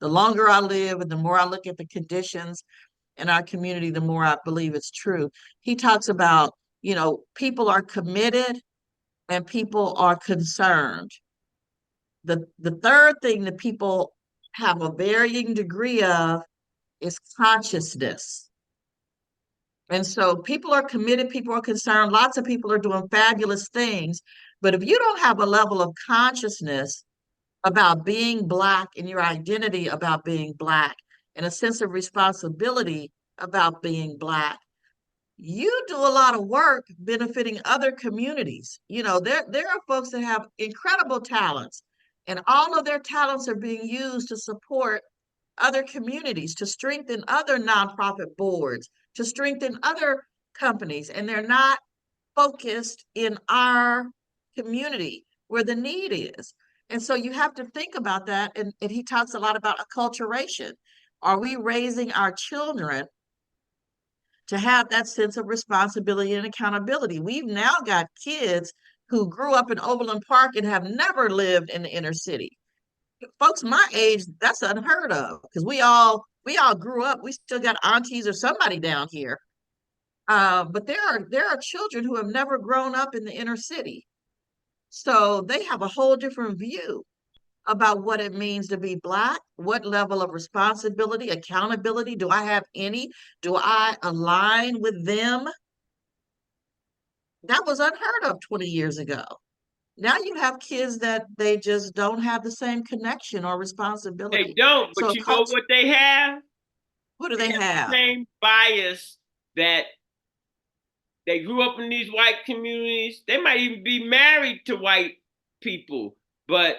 longer I live, and the more I look at the conditions in our community, the more I believe it's true. He talks about, people are committed and people are concerned. The third thing that people have a varying degree of is consciousness. And so people are committed, people are concerned, lots of people are doing fabulous things. But if you don't have a level of consciousness about being Black and your identity about being Black and a sense of responsibility about being Black, you do a lot of work benefiting other communities. There are folks that have incredible talents, and all of their talents are being used to support other communities, to strengthen other nonprofit boards, to strengthen other companies, and they're not focused in our community where the need is. And so you have to think about that. And he talks a lot about acculturation. Are we raising our children to have that sense of responsibility and accountability? We've now got kids who grew up in Overland Park and have never lived in the inner city. Folks my age, that's unheard of because we all grew up. We still got aunties or somebody down here. But there are children who have never grown up in the inner city. So they have a whole different view about what it means to be Black, what level of responsibility, accountability do I have any? Do I align with them? That was unheard of 20 years ago. Now you have kids that they just don't have the same connection or they responsibility. don't, So but a you know culture, what they have? what do They they have the have? same bias that they grew up in these white communities. They might even be married to white people, but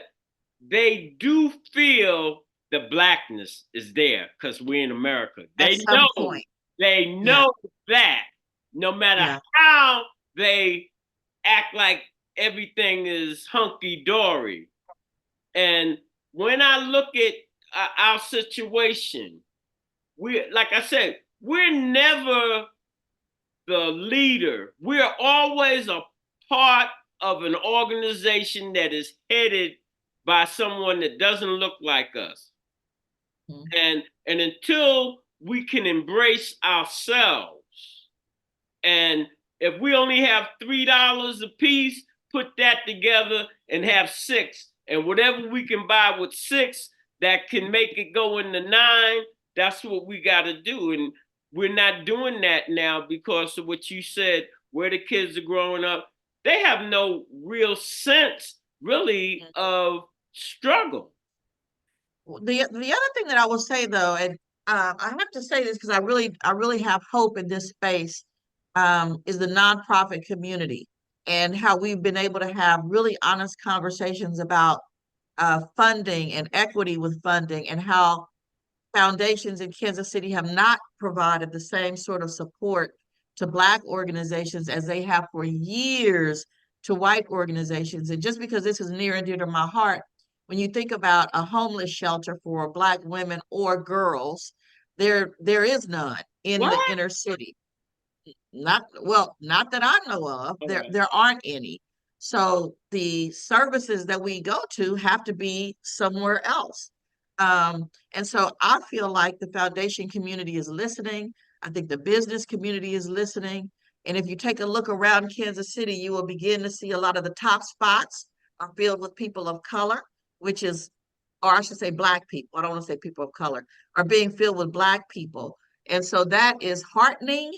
they do feel the Blackness is there because we're in America. At some point. They Yeah, know that no matter yeah. how they act like everything is hunky dory. And when I look at our situation, like I said, we're never the leader. We're always a part of an organization that is headed by someone that doesn't look like us. Mhm. And until we can embrace ourselves, and if we only have $3 a piece, put that together and have six. And whatever we can buy with six that can make it go into nine, that's what we got to do. And we're not doing that now because of what you said, where the kids are growing up. They have no real sense, really, of struggle. The other thing that I will say though, and I have to say this because I really have hope in this space, is the nonprofit community and how we've been able to have really honest conversations about funding and equity with funding and how foundations in Kansas City have not provided the same sort of support to Black organizations as they have for years, to white organizations. And just because this is near and dear to my heart, when you think about a homeless shelter for Black women or girls, there is none in What? the inner city. Not well, not that I know of. All right. There aren't any. So the services that we go to have to be somewhere else. And so I feel like the foundation community is listening. I think the business community is listening. And if you take a look around Kansas City, you will begin to see a lot of the top spots are filled with people of color, which is, or I should say Black people. I don't want to say people of color, are being filled with Black people. And so that is heartening.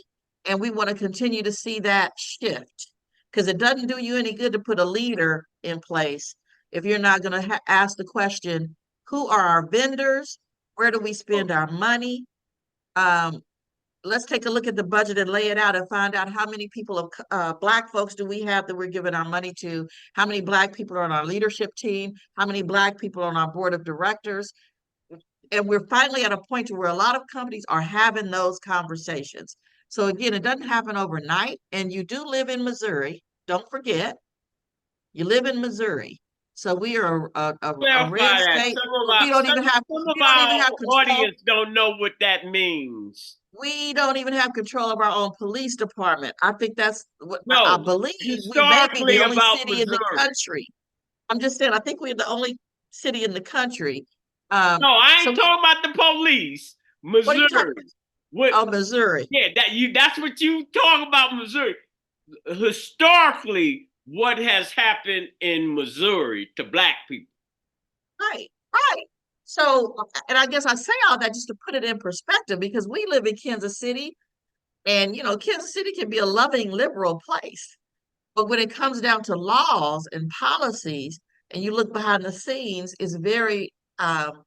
And we want to continue to see that shift because it doesn't do you any good to put a leader in place if you're not going to ask the question, who are our vendors? Where do we spend our money? Um, let's take a look at the budget and lay it out and find out how many people of Black folks do we have that we're giving our money to? How many Black people are on our leadership team? How many Black people are on our board of directors? And we're finally at a point where a lot of companies are having those conversations. So again, it doesn't happen overnight. And you do live in Missouri. Don't forget, you live in Missouri. So we are a red Clarify that. state, but we don't even have Some of we don't even our have control. audience don't know what that means. We don't even have control of our own police department. I think that's what I No, believe. We may be historically the only about city in the Missouri. country. I'm just saying, I think we're the only city in the country. No, I So ain't talking about the police. what are you talking Missouri. What? about? Oh, Missouri. Yeah, that's what you talk about, Missouri. Historically, what has happened in Missouri to Black people? Right, right. So, and I guess I say all that just to put it in perspective because we live in Kansas City, and Kansas City can be a loving liberal place. But when it comes down to laws and policies, and you look behind the scenes, it's very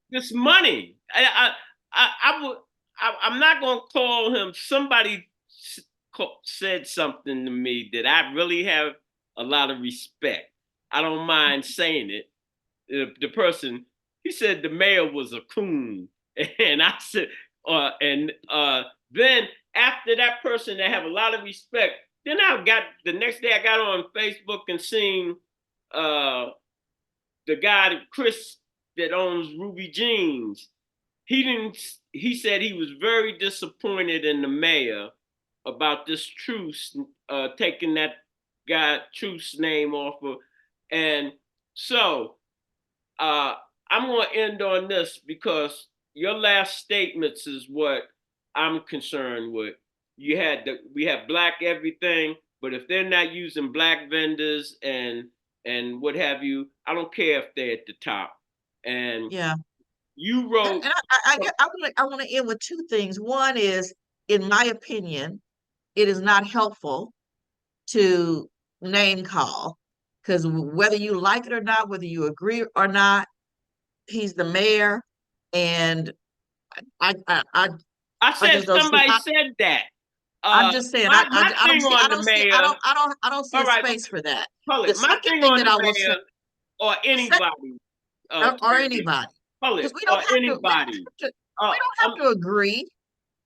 This money. I would. I'm not going to call him. Somebody said something to me that I really have a lot of respect. I don't mind saying it. The person, he said the mayor was a coon, and I said, and then after that person, I have a lot of respect. Then I got the next day I got on Facebook and seen uh, the guy Chris that owns Ruby Jeans. He didn't. He said he was very disappointed in the mayor about this truce, taking that guy Truth's name off of, and so uh, I'm going to end on this because your last statements is what I'm concerned with. We have Black everything, but if they're not using Black vendors and what have you, I don't care if they're at the top. And yeah. you And wrote. I want to end with two things. One is, in my opinion, it is not helpful to name call because whether you like it or not, whether you agree or not, he's the mayor, and I I I, I I said just don't see. somebody said that. I'm just saying My I don't thing see on the mayor. I don't see All a right, space for that. hold The it. My second thing thing on that the I will say, mayor or sec- anybody, or Terri, anybody, hold it, because or anybody. Uh, we don't um, have to agree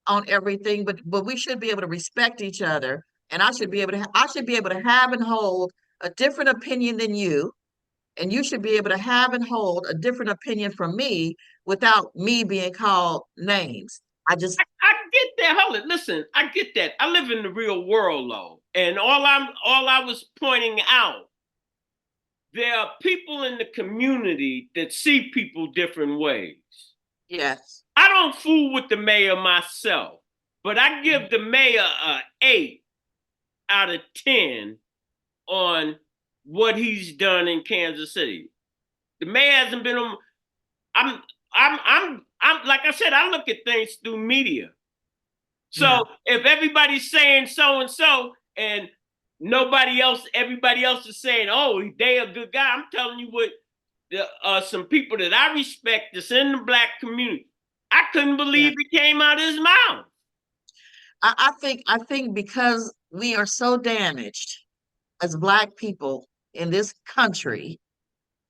on everything, but we should be able to respect each other, and I should be able to have and hold a different opinion than you, and you should be able to have and hold a different opinion from me without me being called names. I just I get that. Hold it. Listen, I get that. I live in the real world though, and all I was pointing out, there are people in the community that see people different ways. yes. I don't fool with the mayor myself, but I give the mayor a 8 out of 10 on what he's done in Kansas City. The mayor hasn't been on. I'm I'm like I said, I look at things through media. Yeah. So if everybody's saying so and nobody else, everybody else is saying, oh, they a good guy. I'm telling you what, some people that I respect that's in the Black community, I couldn't Yeah. believe it came out of his mouth. I think because we are so damaged as Black people in this country,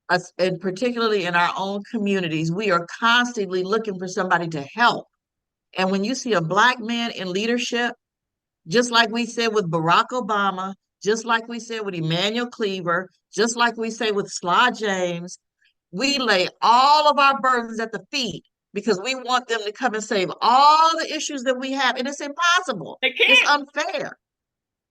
us, and particularly in our own communities, we are constantly looking for somebody to help. And when you see a Black man in leadership, just like we said with Barack Obama, just like we said with Emmanuel Cleaver, just like we say with Sly James, we lay all of our burdens at the feet because we want them to come and save all the issues that we have. And it's impossible. They It's can't. unfair.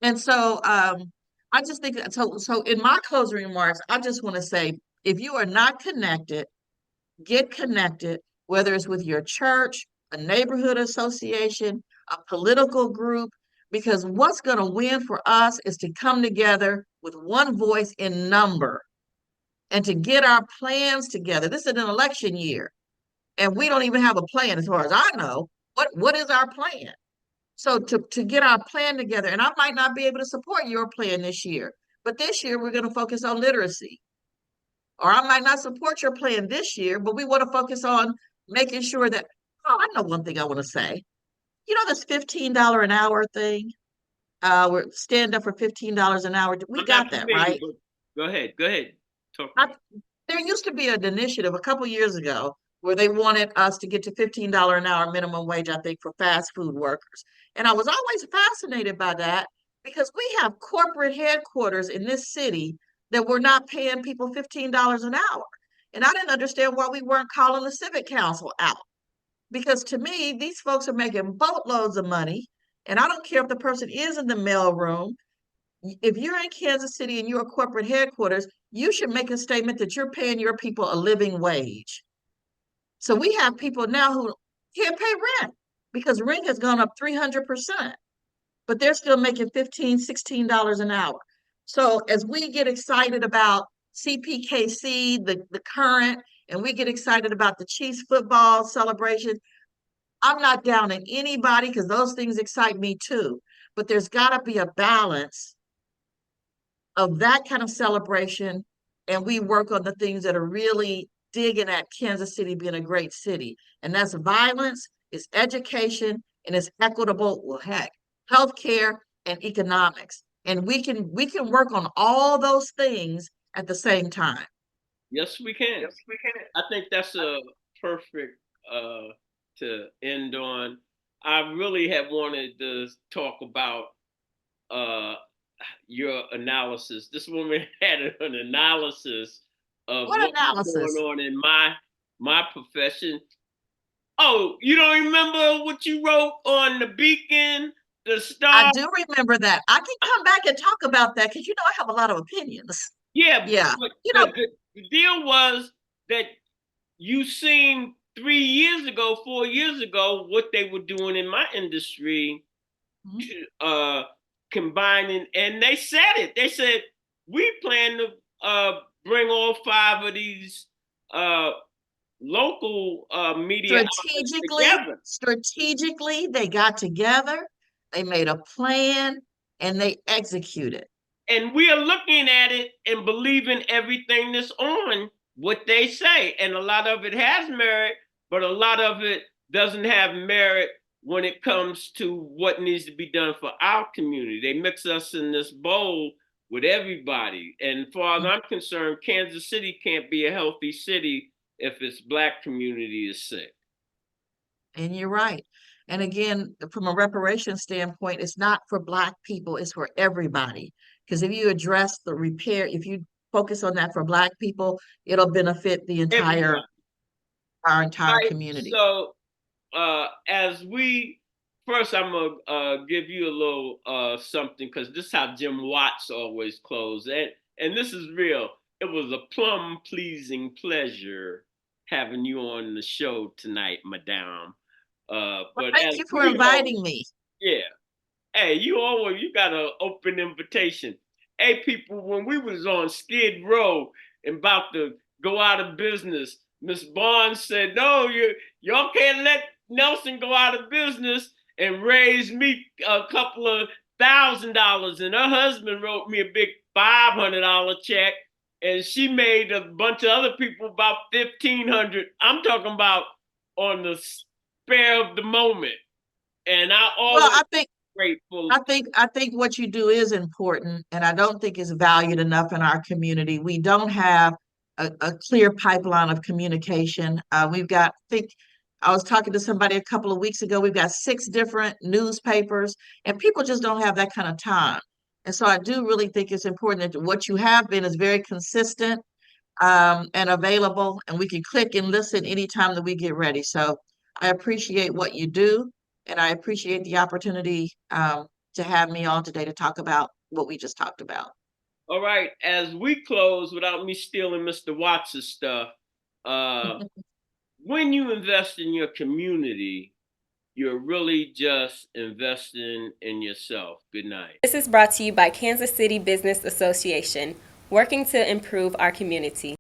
And so I just think so in my closing remarks, I just want to say if you are not connected, get connected, whether it's with your church, a neighborhood association, a political group, because what's going to win for us is to come together with one voice in number and to get our plans together. This is an election year, and we don't even have a plan as far as I know. What is our plan? So to get our plan together, and I might not be able to support your plan this year, but this year we're going to focus on literacy. Or I might not support your plan this year, but we want to focus on making sure that, oh, I know one thing I want to say. You know this $15 an hour thing? We're stand up for $15 an hour. We I'm not got that, familiar, right? but go ahead. Go ahead. Talk to I, me. there used to be an initiative a couple years ago where they wanted us to get to $15 an hour minimum wage, I think, for fast food workers. And I was always fascinated by that because we have corporate headquarters in this city that were not paying people $15 an hour. And I didn't understand why we weren't calling the civic council out. Because to me, these folks are making boatloads of money. And I don't care if the person is in the mailroom. If you're in Kansas City and you're a corporate headquarters, you should make a statement that you're paying your people a living wage. So we have people now who can't pay rent because rent has gone up 300%, but they're still making $15, $16 an hour. So as we get excited about CPKC, the current, and we get excited about the Chiefs football celebration, I'm not down on anybody because those things excite me too. But there's got to be a balance of that kind of celebration, and we work on the things that are really digging at Kansas City being a great city. And that's violence, it's education, and it's equitable, well, heck, healthcare and economics. And we can work on all those things at the same time. Yes, we can. I think that's a perfect uh to end on. I really have wanted to talk about uh your analysis. This woman had an analysis of What what was going analysis? on in my profession. Oh, you don't remember what you wrote on the Beacon, the I Star? do remember that. I can come back and talk about that because you know I have a lot of opinions. Yeah, Yeah. but You know, the deal was that you seen 3 years ago, 4 years ago, what they were doing in my industry, mhm. uh, combining, and they said it. They said we plan to bring all five of these uh, local media outlets strategically, together. strategically, they got together, they made a plan, and they executed. And we are looking at it and believing everything that's on what they say. And a lot of it has merit, but a lot of it doesn't have merit when it comes to what needs to be done for our community. They mix us in this bowl with everybody. And as far as I'm concerned, Kansas City can't be a healthy city if its Black community is sick. And you're right. And again, from a reparation standpoint, it's not for Black people, it's for everybody. Because if you address the repair, if you focus on that for Black people, it'll benefit the entire Everybody. our entire Right. community. So as we first, I'm gonna give you a little something because this is how Jim Watts always closed, and this is real. It was a plum pleasing pleasure having you on the show tonight, Madame. Well, But thank as you for we always, inviting me. yeah, hey, you got an open invitation. Hey, people, when we was on Skid Row and about to go out of business, Miss Barnes said, "No, y'all can't let Nelson go out of business," and raised me a couple of $1,000. And her husband wrote me a big $500 check, and she made a bunch of other people about 1,500. I'm talking about on the spare of the moment, and I Well, always grateful. I think what you do is important, and I don't think it's valued enough in our community. We don't have a clear pipeline of communication. We've got, I think I was talking to somebody a couple of weeks ago. We've got 6 different newspapers, and people just don't have that kind of time. And so I do really think it's important that what you have been is very consistent and available, and we can click and listen anytime that we get ready. So I appreciate what you do, and I appreciate the opportunity to have me on today to talk about what we just talked about. All right, as we close, without me stealing Mr. Watts' stuff, uh, when you invest in your community, you're really just investing in yourself. Good night. This is brought to you by Kansas City Business Association, working to improve our community.